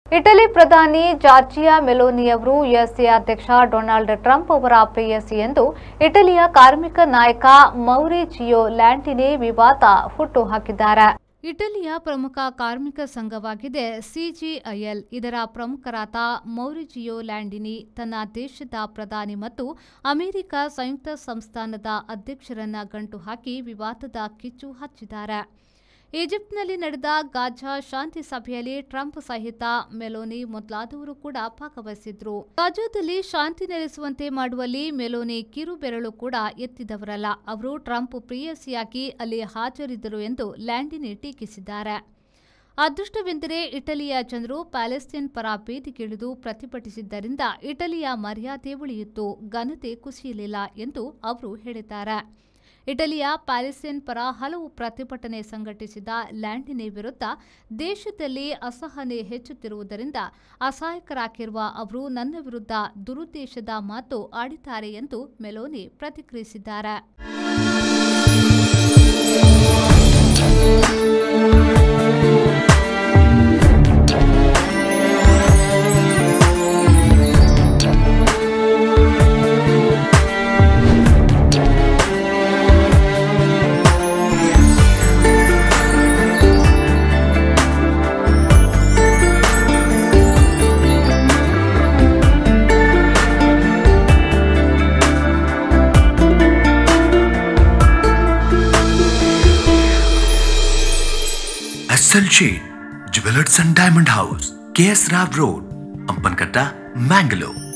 Italy ಪ್ರಧಾನಿ Georgia ಮೆಲೋನಿಯವರು USA ಅಧ್ಯಕ್ಷ Donald Trump ಅವರ ಪ್ರೇಯಸಿ ಎಂದು ಇಟಲಿಯ ಕಾರ್ಮಿಕ ನಾಯಕ ಮೌರಿಜಿಯೋ ಲ್ಯಾಂಟಿನಿ ವಿವಾದ ಹುಟ್ಟುಹಾಕಿದ್ದಾರೆ. ಇಟಲಿಯ ಪ್ರಮುಖ ಕಾರ್ಮಿಕ ಸಂಘವಾಗಿದೆ ಸಿಜಿಐಎಲ್. ಇದರ ಪ್ರಮುಖರಾದ ಮೌರಿಜಿಯೋ ಲ್ಯಾಂಟಿನಿ ತನ್ನ ದೇಶದ ಪ್ರಧಾನಿ ಮತ್ತು ಅಮೆರಿಕ ಸಂಯುಕ್ತ ಸಂಸ್ಥಾನದ ಅಧ್ಯಕ್ಷರನ್ನ ಗಂಟು ಹಾಕಿ ವಿವಾದದ ಕಿಚ್ಚು ಹಚ್ಚಿದ್ದಾರೆ. ಈಜಿಪ್ಟ್ನಲ್ಲಿ ನಡೆದ ಗಾಜಾ ಶಾಂತಿ ಸಭೆಯಲ್ಲಿ ಟ್ರಂಪ್ ಸಹಿತ ಮೆಲೋನಿ ಮೊದಲಾದವರು ಕೂಡ ಭಾಗವಹಿಸಿದ್ರು. ಗಾಜಾದಲ್ಲಿ ಶಾಂತಿ ನೆಲೆಸುವಂತೆ ಮಾಡುವಲ್ಲಿ ಮೆಲೋನಿ ಕಿರು ಬೆರಳು ಕೂಡ ಎತ್ತಿದವರಲ್ಲ. ಅವರು ಟ್ರಂಪ್ ಪ್ರೇಯಸಿಯಾಗಿ ಅಲ್ಲಿ ಹಾಜರಿದ್ದರು ಎಂದು ಲ್ಯಾಂಟಿನಿ ಟೀಕಿಸಿದ್ದಾರೆ. ಅದೃಷ್ಟವೆಂದರೆ ಇಟಲಿಯ ಜನರು ಪ್ಯಾಲೆಸ್ತೈನ್ ಪರ ಬೀದಿಗಿಳಿದು ಪ್ರತಿಭಟಿಸಿದ್ದರಿಂದ ಇಟಲಿಯ ಮರ್ಯಾದೆ ಉಳಿಯಿತು, ಘನತೆ ಕುಸಿಯಲಿಲ್ಲ ಎಂದು ಅವರು ಹೇಳಿದ್ದಾರೆ. ಇಟಲಿಯ ಪ್ಯಾಲೆಸ್ತೈನ್ ಪರ ಹಲವು ಪ್ರತಿಭಟನೆ ಸಂಘಟಿಸಿದ ಲ್ಯಾಂಟಿನಿ ವಿರುದ್ಧ ದೇಶದಲ್ಲಿ ಅಸಹನೆ ಹೆಚ್ಚುತ್ತಿರುವುದರಿಂದ ಅಸಹಾಯಕರಾಗಿರುವ ಅವರು ನನ್ನ ವಿರುದ್ಧ ದುರುದ್ದೇಶದ ಮಾತು ಆಡಿದ್ದಾರೆ ಎಂದು ಮೆಲೋನಿ ಪ್ರತಿಕ್ರಿಯಿಸಿದ್ದಾರೆ. SL Jewelers and Diamond House, KS Rao Road, Ampankatta, Mangalore.